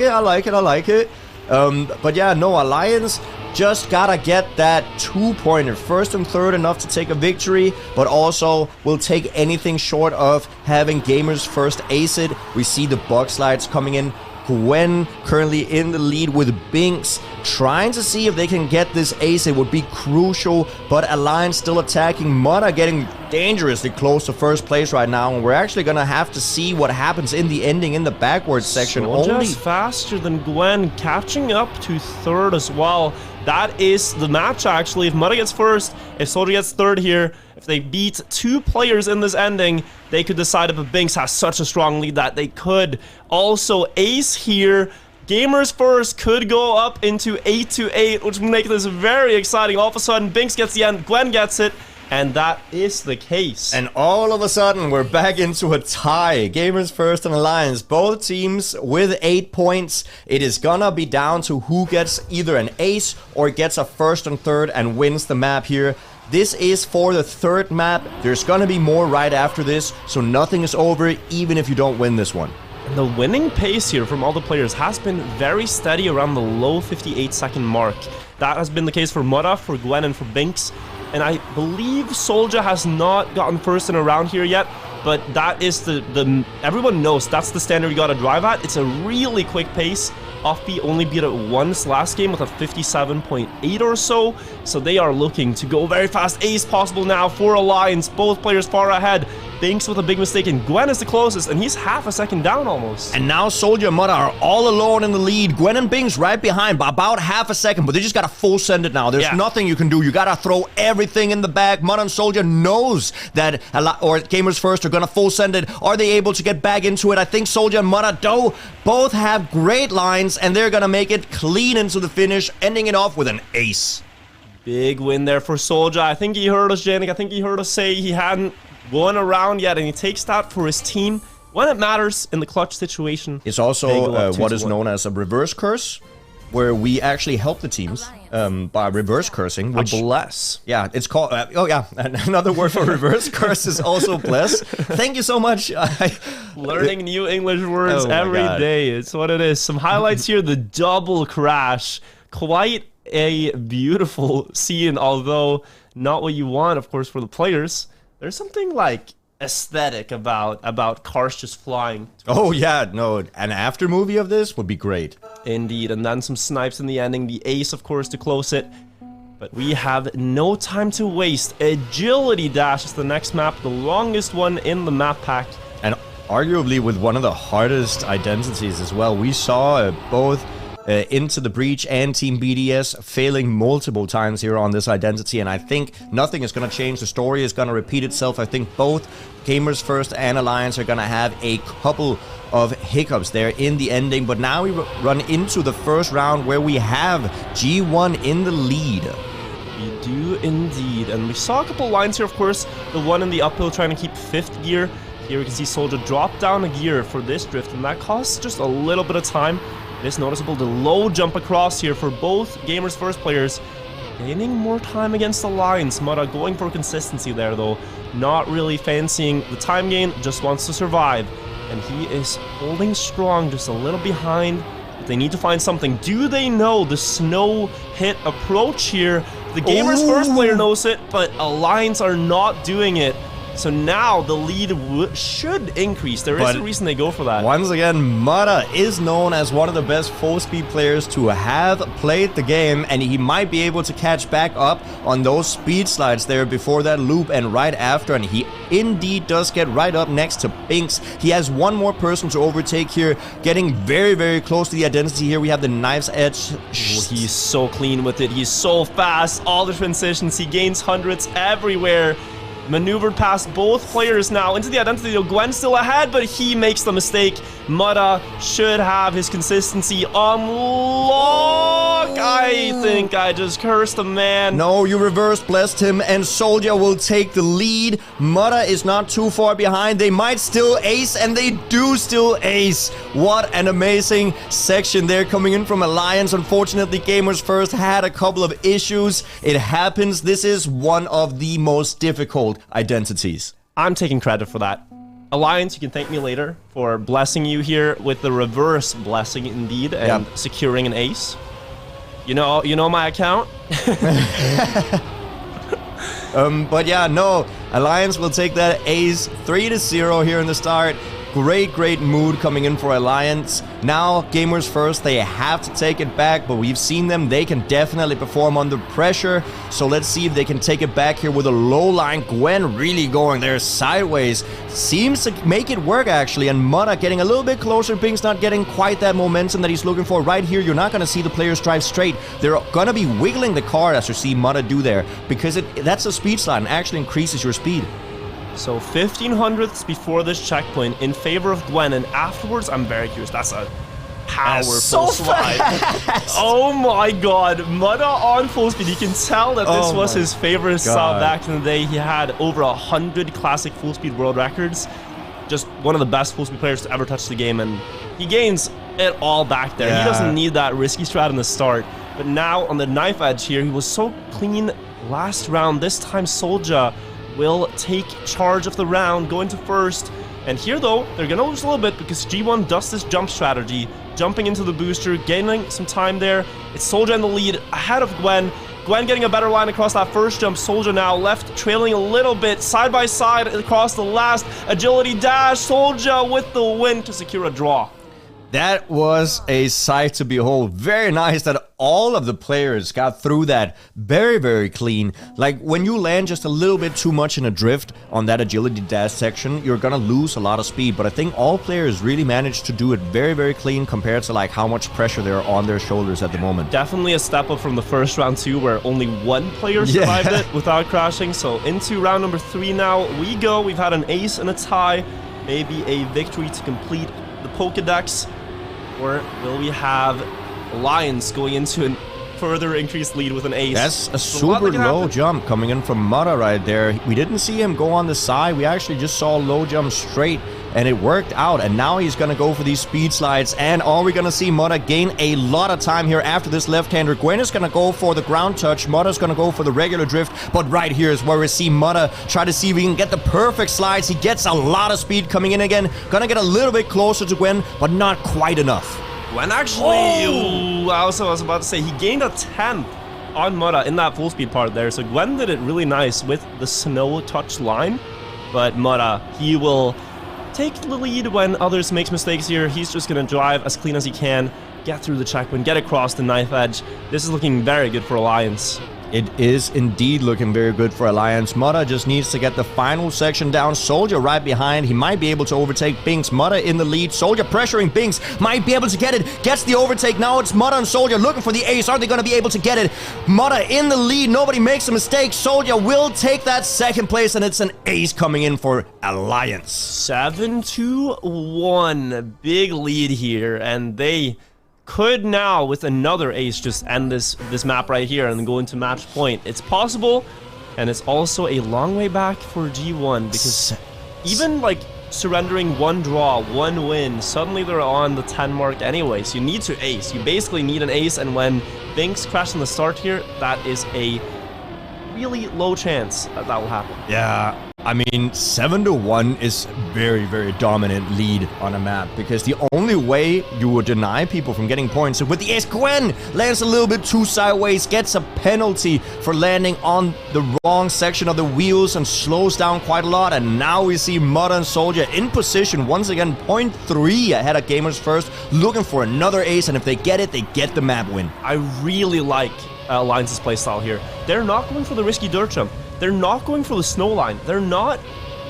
it. But yeah, no, Alliance just gotta get that 2-pointer. First and third enough to take a victory, but also will take anything short of having Gamers First ace it. We see the bug slides coming in. Gwen currently in the lead with Binks, trying to see if they can get this ace. It would be crucial, but Alliance still attacking. Mudda getting dangerously close to first place right now, and we're actually gonna have to see what happens in the ending in the backwards section. Only faster than Gwen, catching up to third as well. That is the match, actually. If Mudda gets first, if Soldier gets third here, if they beat 2 players in this ending, they could decide if Binks has such a strong lead that they could also ace here. Gamers First could go up into 8-8, which would make this very exciting. All of a sudden, Binks gets the end, Gwen gets it, and that is the case. And all of a sudden, we're back into a tie. Gamers First and Alliance, both teams with 8 points. It is gonna be down to who gets either an ace or gets a first and third and wins the map here. This is for the third map. There's gonna be more right after this, so nothing is over, even if you don't win this one. And the winning pace here from all the players has been very steady around the low 58-second mark. That has been the case for Mudda, for Gwen, and for Binks. And I believe Soldier has not gotten first in a round here yet, but that is the everyone knows that's the standard you gotta drive at. It's a really quick pace. Offbeat only beat it once last game with a 57.8 or so, so they are looking to go very fast. Ace possible now for Alliance, both players far ahead. Binks with a big mistake, and Gwen is the closest, and he's half a second down almost. And now Soldier and Mudda are all alone in the lead. Gwen and Binks right behind by about half a second, but they just gotta full send it now. There's nothing you can do. You gotta throw everything in the bag. Mudda and Soldier knows that Gamers First are gonna full send it. Are they able to get back into it? I think Soldier and Mudda do. Both have great lines, and they're gonna make it clean into the finish, ending it off with an ace. Big win there for Soldier. I think he heard us, Jnic. I think he heard us say he hadn't won around yet, and he takes that for his team when it matters in the clutch situation. It's also what is known as a reverse curse, where we actually help the teams by reverse cursing. Which, bless. Yeah, it's called... another word for reverse curse is also bless. Thank you so much. Learning new English words every day. It's what it is. Some highlights here. The double crash. Quite a beautiful scene, although not what you want, of course, for the players. There's something like aesthetic about cars just flying. Oh yeah, no, an after movie of this would be great. Indeed, and then some snipes in the ending. The ace, of course, to close it. But we have no time to waste. Agility Dash is the next map, the longest one in the map pack. And arguably with one of the hardest identities as well. We saw both Into the Breach and Team BDS failing multiple times here on this identity, and I think nothing is going to change. The story is going to repeat itself. I think both Gamers First and Alliance are going to have a couple of hiccups there in the ending, but now we run into the first round where we have G1 in the lead. We do indeed, and we saw a couple lines here, of course. The one in the uphill trying to keep 5th gear. Here we can see Soldier drop down a gear for this drift, and that costs just a little bit of time. It is noticeable the low jump across here for both Gamers First players. Gaining more time against the lines. Mudda going for consistency there, though. Not really fancying the time gain, just wants to survive. And he is holding strong, just a little behind. But they need to find something. Do they know the snow hit approach here? The Gamers First player knows it, but Alliance are not doing it. So now the lead should increase. There is a reason they go for that. Once again, Mudda is known as one of the best full-speed players to have played the game, and he might be able to catch back up on those speed slides there before that loop and right after, and he indeed does get right up next to Binks. He has one more person to overtake here, getting very, very close to the identity here. We have the knife's edge. He's so clean with it. He's so fast. All the transitions. He gains hundreds everywhere. Maneuvered past both players now into the identity. Gwen still ahead, but he makes the mistake. Mutta should have his consistency unlock. I think I just cursed the man. No, you reverse blessed him, and Soldier will take the lead. Mutta is not too far behind. They might still ace, and they do still ace. What an amazing section there coming in from Alliance. Unfortunately, Gamers First had a couple of issues. It happens. This is one of the most difficult identities. I'm taking credit for that. Alliance, you can thank me later for blessing you here with the reverse blessing indeed, and securing an ace. You know my account. But yeah, no, Alliance will take that ace 3-0 here in the start. Great mood coming in for Alliance. Now, Gamers First, they have to take it back, but we've seen them. They can definitely perform under pressure. So let's see if they can take it back here with a low line. Gwen really going there sideways. Seems to make it work, actually. And Mutta getting a little bit closer. Bing's not getting quite that momentum that he's looking for. Right here, you're not going to see the players drive straight. They're going to be wiggling the car, as you see Mutta do there, because that's a speed slide and actually increases your speed. So 1500ths before this checkpoint in favor of Gwen, and afterwards, I'm very curious. That's a powerful slide. Oh my god, Mutta on full speed. You can tell that this was his favorite stop back in the day. He had over 100 classic full speed world records. Just one of the best full speed players to ever touch the game, and he gains it all back there. He doesn't need that risky strat in the start. But now on the knife edge here, he was so clean last round. This time Soldier will take charge of the round, going to first. And here, though, they're going to lose a little bit because G1 does this jump strategy, jumping into the booster, gaining some time there. It's Soldier in the lead, ahead of Gwen. Gwen getting a better line across that first jump. Soldier now left, trailing a little bit, side by side across the last agility dash. Soldier with the win to secure a draw. That was a sight to behold. Very nice that all of the players got through that very clean. Like, when you land just a little bit too much in a drift on that agility dash section, you're gonna lose a lot of speed. But I think all players really managed to do it very clean compared to like how much pressure there are on their shoulders at the moment. Definitely a step up from the first round too, where only one player survived it without crashing. So into round number 3 now we go. We've had an ace and a tie, maybe a victory to complete the Pokedex. Or will we have Alliance going into a further increased lead with an ace? That's a super low jump coming in from Mutta right there. We didn't see him go on the side. We actually just saw a low jump straight, and it worked out. And now he's going to go for these speed slides. And are we going to see Mutta gain a lot of time here after this left-hander? Gwen is going to go for the ground touch. Mutta's going to go for the regular drift. But right here is where we see Mutta try to see if he can get the perfect slides. He gets a lot of speed coming in again. Going to get a little bit closer to Gwen, but not quite enough. Gwen actually, ooh, I was about to say, he gained a 10th on Mutta in that full speed part there. So Gwen did it really nice with the snow touch line. But Mutta, he will take the lead when others make mistakes here. He's just going to drive as clean as he can, get through the checkpoint, get across the knife edge. This is looking very good for Alliance. It is indeed looking very good for Alliance. Mutta just needs to get the final section down. Soldier right behind. He might be able to overtake Binks. Mutta in the lead. Soldier pressuring Binks. Might be able to get it. Gets the overtake. Now it's Mutta and Soldier looking for the ace. Are they going to be able to get it? Mutta in the lead. Nobody makes a mistake. Soldier will take that second place, and it's an ace coming in for Alliance. 7-1. Big lead here, and they could now, with another ace, just end this map right here and go into match point. It's possible, and it's also a long way back for G1, because even like surrendering one draw, one win, suddenly they're on the 10 mark anyways. You need to ace. You basically need an ace, and when Binks crashed in the start here, that is a really low chance that will happen. Yeah, I mean, 7-1 is very dominant lead on a map, because the only way you would deny people from getting points is with the ace. Gwen lands a little bit too sideways, gets a penalty for landing on the wrong section of the wheels, and slows down quite a lot. And now we see Mutta and Soldier in position once again, 0.3 ahead of Gamers First, looking for another ace, and if they get it, they get the map win. I really like Alliance's playstyle here. They're not going for the risky dirt jump. They're not going for the snow line. They're not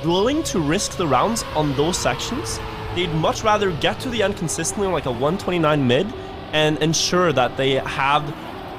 willing to risk the rounds on those sections. They'd much rather get to the end consistently on like a 129 mid and ensure that they have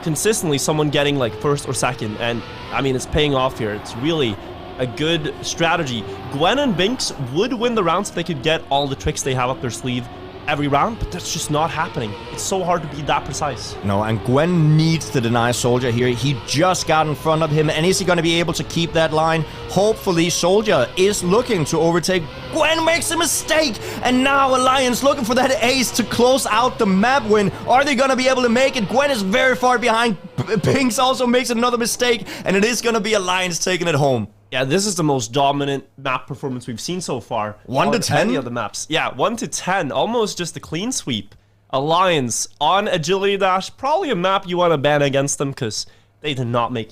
consistently someone getting like first or second. And I mean, it's paying off here. It's really a good strategy. Gwen and Binks would win the rounds if they could get all the tricks they have up their sleeve. every round, but that's just not happening. It's so hard to be that precise. No, and Gwen needs to deny Soldier here. He just got in front of him, and is he going to be able to keep that line? Hopefully, Soldier is looking to overtake. Gwen makes a mistake, and now Alliance looking for that ace to close out the map win. Are they going to be able to make it? Gwen is very far behind. Binks also makes another mistake, and it is going to be Alliance taking it home. Yeah, this is the most dominant map performance we've seen so far. 1 to 10? Any of the maps. Yeah, 1 to 10. Almost just a clean sweep. Alliance on Agility Dash. Probably a map you want to ban against them because they did not make...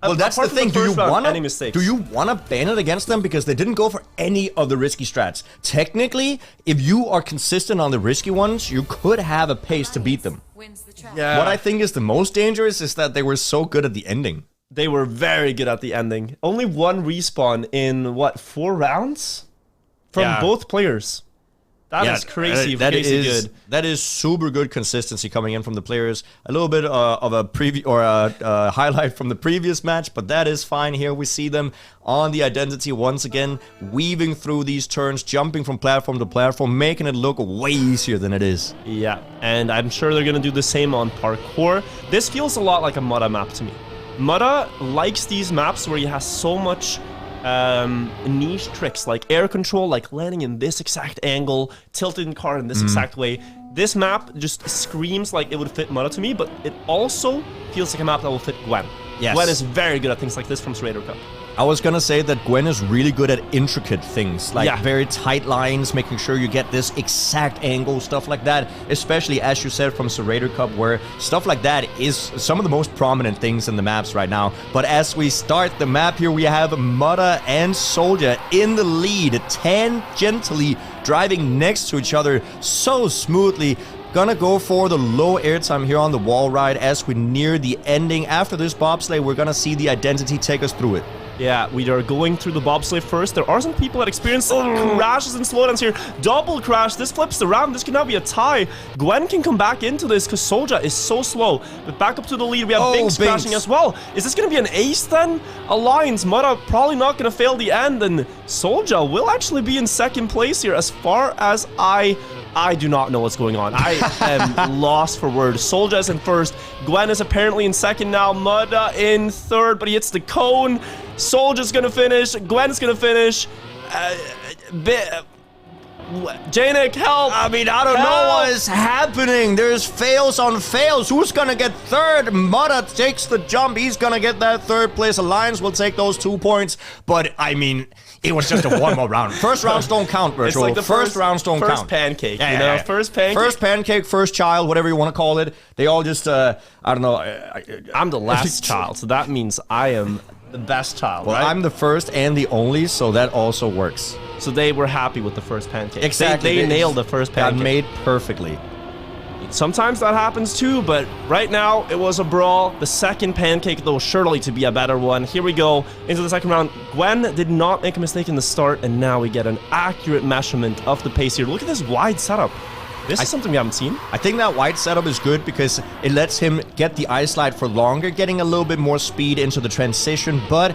Well, that's the thing. Do you want to ban it against them? Because they didn't go for any of the risky strats. Technically, if you are consistent on the risky ones, you could have a pace to beat them. Yeah. What I think is the most dangerous is that they were so good at the ending. They were very good at the ending. Only one respawn in, what, 4 rounds? From both players. That is crazy. That is super good consistency coming in from the players. A little bit of a preview or a highlight from the previous match, but that is fine. Here we see them on the identity once again, weaving through these turns, jumping from platform to platform, making it look way easier than it is. Yeah, and I'm sure they're going to do the same on parkour. This feels a lot like a Mutta map to me. Mutta likes these maps where he has so much niche tricks like air control, like landing in this exact angle, tilting the car in this exact way. This map just screams like it would fit Mutta to me, but it also feels like a map that will fit Gwen. Yes. Gwen is very good at things like this from Serrator Cup. I was gonna say that Gwen is really good at intricate things, like very tight lines, making sure you get this exact angle, stuff like that, especially as you said from Serrator Cup, where stuff like that is some of the most prominent things in the maps right now. But as we start the map here, we have Mutta and Soldier in the lead, tangentially driving next to each other so smoothly. Gonna go for the low airtime here on the wall ride as we near the ending. After this bobsleigh, we're gonna see the identity take us through it. Yeah, we are going through the bobsleigh first. There are some people that experience crashes and slowdowns here. Double crash. This flips around. This can now be a tie. Gwen can come back into this because Soldier is so slow. But back up to the lead, we have Binks crashing as well. Is this going to be an ace then? Alliance, Mutta probably not going to fail the end. And Soldier will actually be in second place here as far as I do not know what's going on. I am lost for words. Soldier is in first. Gwen is apparently in second now. Mutta in third, but he hits the cone. Soldier's gonna finish. Gwen's gonna finish. Jnic, help! I mean, I don't know what is happening. There's fails on fails. Who's gonna get third? Mutta takes the jump. He's gonna get that third place. Alliance will take those 2 points. But, I mean, it was just a one more round. First rounds don't count, Virtual. It's like the first rounds don't count. First pancake, you know? First pancake. First pancake, first child, whatever you want to call it. They all just, I don't know. I'm the last child, so that means I am the best child, well, right? I'm the first and the only, so that also works. So they were happy with the first pancake. Exactly. They nailed the first pancake. Got made perfectly. Sometimes that happens too, but right now it was a brawl. The second pancake, though, surely to be a better one. Here we go into the second round. Gwen did not make a mistake in the start, and now we get an accurate measurement of the pace here. Look at this wide setup. This is something we haven't seen. I think that wide setup is good because it lets him get the ice slide for longer, getting a little bit more speed into the transition, but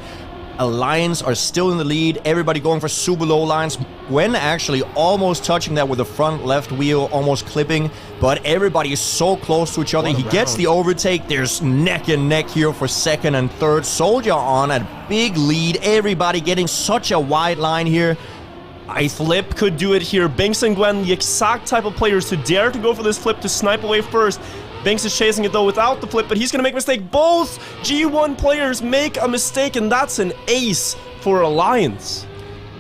Alliance are still in the lead. Everybody going for super low lines. Gwen actually almost touching that with the front left wheel, almost clipping, but everybody is so close to each other. He gets the overtake. There's neck and neck here for second and third. Soldier on a big lead. Everybody getting such a wide line here. Flip could do it here. Binks and Gwen, the exact type of players to dare to go for this flip to snipe away first. Binks is chasing it though without the flip, but he's gonna make a mistake. Both G1 players make a mistake, and that's an ace for Alliance.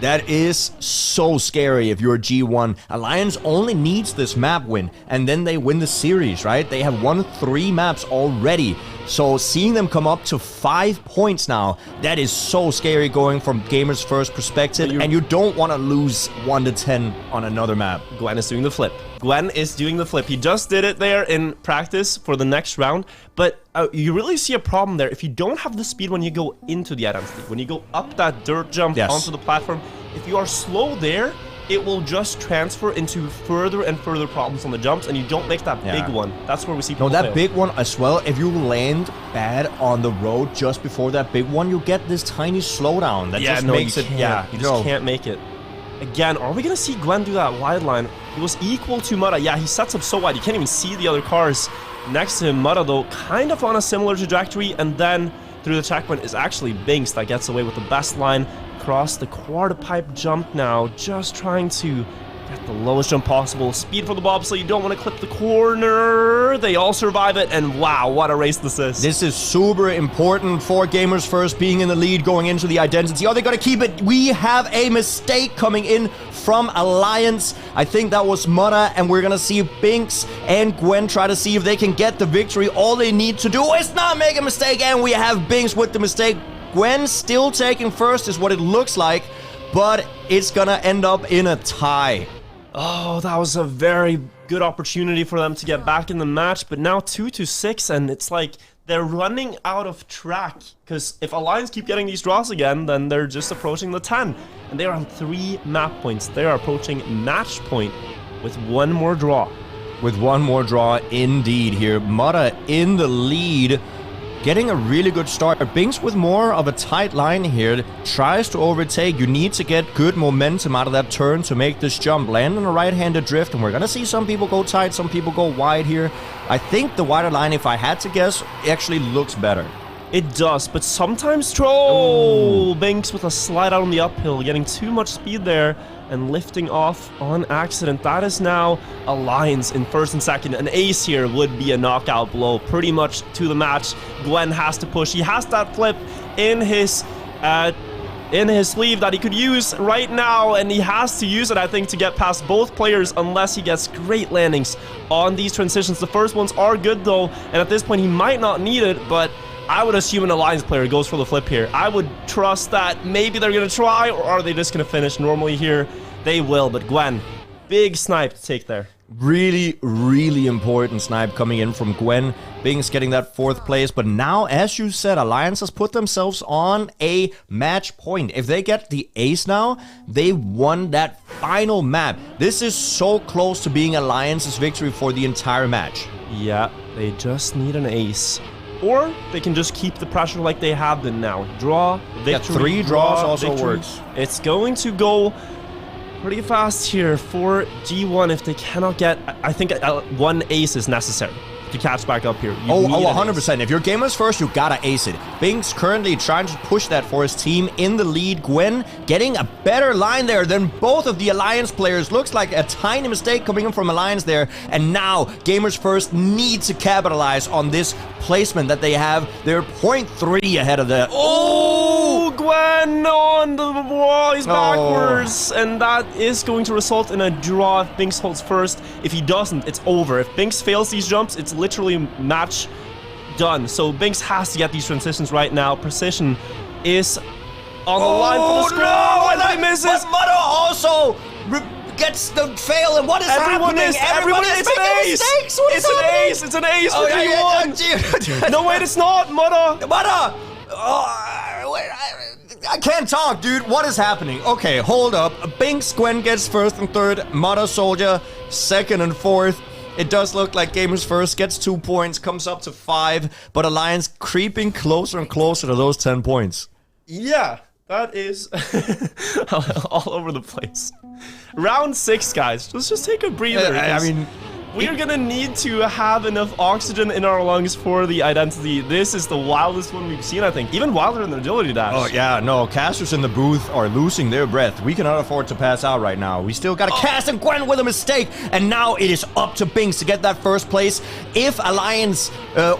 That is so scary if you're a G1. Alliance only needs this map win, and then they win the series, right? They have won 3 maps already. So seeing them come up to 5 points now, that is so scary going from Gamer's First perspective, and you don't want to lose 1 to 10 on another map. Gwen is doing the flip. Gwen is doing the flip. He just did it there in practice for the next round, but you really see a problem there if you don't have the speed when you go into the identity. When you go up that dirt jump onto the platform, if you are slow there, it will just transfer into further and further problems on the jumps, and you don't make that big one. That's where we see people fail. Big one as well, if you land bad on the road just before that big one, you get this tiny slowdown that just makes it... you just can't make it. Again, are we going to see Gwen do that wide line? He was equal to Mutta. Yeah, he sets up so wide. You can't even see the other cars next to him. Mutta, though, kind of on a similar trajectory. And then through the checkpoint is actually Binks that gets away with the best line. Across the quarter pipe jump now. Just trying to get the lowest jump possible. Speed for the bobsleigh. You don't want to clip the corner. They all survive it. And wow, what a race this is. This is super important for Gamers First being in the lead going into the identity. Are they going to keep it? We have a mistake coming in from Alliance. I think that was Mutta, and we're going to see Binks and Gwen try to see if they can get the victory. All they need to do is not make a mistake, and we have Binks with the mistake. Gwen still taking first is what it looks like, but it's going to end up in a tie. Oh, that was a very good opportunity for them to get back in the match, but now 2-6, and it's like they're running out of track, because if Alliance keep getting these draws again, then they're just approaching the 10, and they are on 3 map points. They are approaching match point with 1 more draw. With 1 more draw, indeed, here. Mutta in the lead, getting a really good start. Binks with more of a tight line here, tries to overtake. You need to get good momentum out of that turn to make this jump. Land on a right-handed drift, and we're going to see some people go tight, some people go wide here. I think the wider line, if I had to guess, actually looks better. It does, but sometimes Troll Binks with a slide out on the uphill, getting too much speed there and lifting off on accident. That is now Alliance in first and second. An ace here would be a knockout blow, pretty much to the match. Gwen has to push. He has that flip in his sleeve that he could use right now, and he has to use it, I think, to get past both players unless he gets great landings on these transitions. The first ones are good, though, and at this point he might not need it, but I would assume an Alliance player goes for the flip here. I would trust that maybe they're going to try, or are they just going to finish normally here? They will, but Gwen, big snipe to take there. Really, really important snipe coming in from Gwen. Binks getting that 4th place, but now, as you said, Alliance has put themselves on a match point. If they get the ace now, they won that final map. This is so close to being Alliance's victory for the entire match. Yeah, they just need an ace. Or they can just keep the pressure like they have been now. Draw, victory, yeah, 3 draws also victory. works. It's going to go pretty fast here for G1 if they cannot get... I think 1 ace is necessary to catch back up here. 100%. If you're Gamers First, you gotta ace it. Binks currently trying to push that for his team in the lead. Gwen getting a better line there than both of the Alliance players. Looks like a tiny mistake coming in from Alliance there. And now, Gamers First need to capitalize on this placement that they have. They're 0.3 ahead of the... Oh, Gwen on the wall. He's backwards. And that is going to result in a draw if Binks holds first. If he doesn't, it's over. If Binks fails these jumps, it's literally match done. So Binks has to get these transitions right now. Precision is on the line for the score. No, and he misses. But Mutta also gets the fail. And what is happening? Everyone is making mistakes. It's an ace for G1. No, wait, it's not. Mutta. I can't talk, dude. What is happening? Okay, hold up. Binks, Gwen gets 1st and 3rd. Mutta, Soldier, 2nd and 4th. It does look like Gamers First gets 2 points, comes up to 5, but Alliance creeping closer and closer to those 10 points. Yeah, that is all over the place. Round 6, guys. Let's just take a breather. I mean... We are gonna need to have enough oxygen in our lungs for the identity. This is the wildest one we've seen, I think. Even wilder than the agility dash. Oh, yeah, no. Casters in the booth are losing their breath. We cannot afford to pass out right now. We still gotta cast, and Gwen with a mistake. And now it is up to Binks to get that 1st place. If Alliance,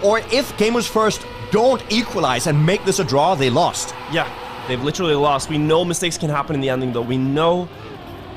or if Gamers First don't equalize and make this a draw, they lost. Yeah, they've literally lost. We know mistakes can happen in the ending, though. We know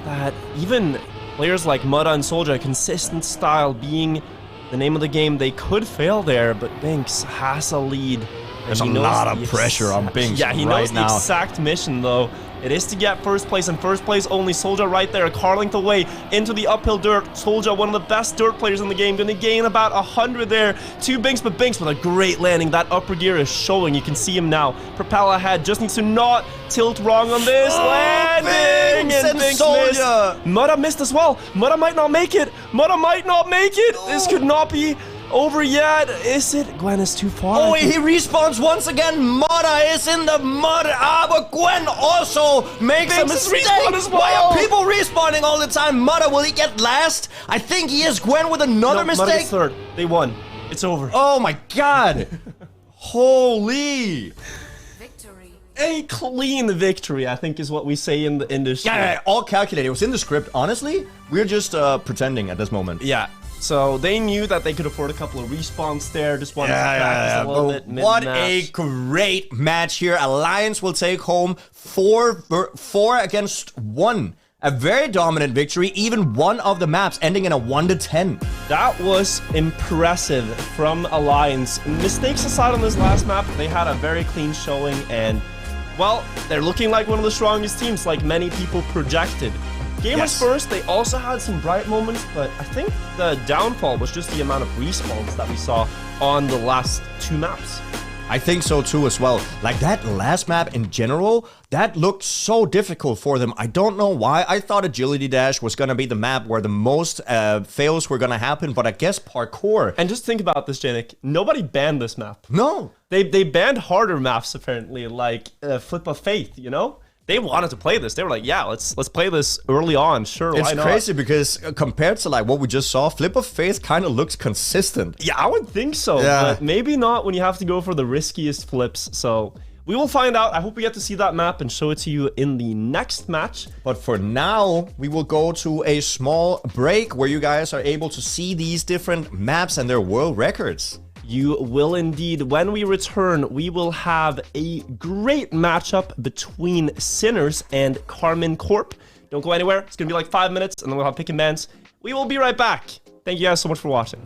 that even... players like Mutta and Soldier, consistent style being the name of the game, they could fail there, but Binks has a lead. There's a lot of pressure on Binks Yeah, he knows the exact mission, though. It is to get 1st place, and 1st place only. Soldier right there, a car length away into the uphill dirt. Soldier, one of the best dirt players in the game, going to gain about 100 there to Binks, but Binks with a great landing. That upper gear is showing. You can see him now. Propel ahead, just needs to not tilt wrong on this landing. And Binks missed. Mutta missed as well. Mutta might not make it. Mutta might not make it. This could not be... over yet. Is it? Gwen is too far. Oh, he respawns once again. Mudda is in the mud. But Gwen also makes a mistake. As well. Why are people respawning all the time? Mudda, will he get last? I think he is. Gwen with another mistake. Mudda gets third. They won. It's over. Oh my god. Holy. A clean victory, I think, is what we say in the industry. Yeah, all calculated. It was in the script. Honestly, we're just pretending at this moment. Yeah. So they knew that they could afford a couple of respawns there. Just wanted to practice a little bit mid-match. What a great match here. Alliance will take home 4 against 1. A very dominant victory, even one of the maps ending in a 1-10. That was impressive from Alliance. Mistakes aside on this last map, they had a very clean showing, and, well, they're looking like one of the strongest teams, like many people projected. Gamers first, they also had some bright moments, but I think the downfall was just the amount of respawns that we saw on the last 2 maps. I think so too as well. Like that last map in general, that looked so difficult for them. I don't know why. I thought Agility Dash was going to be the map where the most fails were going to happen, but I guess parkour. And just think about this, Jnic. Nobody banned this map. No. They banned harder maps, apparently, like Flip of Faith, you know? They wanted to play this. They were like, yeah, let's play this early on. Sure, why not? It's crazy because compared to like what we just saw, Flip of Faith kind of looks consistent. Yeah, I would think so, but maybe not when you have to go for the riskiest flips. So we will find out. I hope we get to see that map and show it to you in the next match. But for now, we will go to a small break where you guys are able to see these different maps and their world records. You will indeed. When we return, we will have a great matchup between Sinners and Carmen Corp. Don't go anywhere. It's going to be like 5 minutes, and then we'll have pick and bans. We will be right back. Thank you guys so much for watching.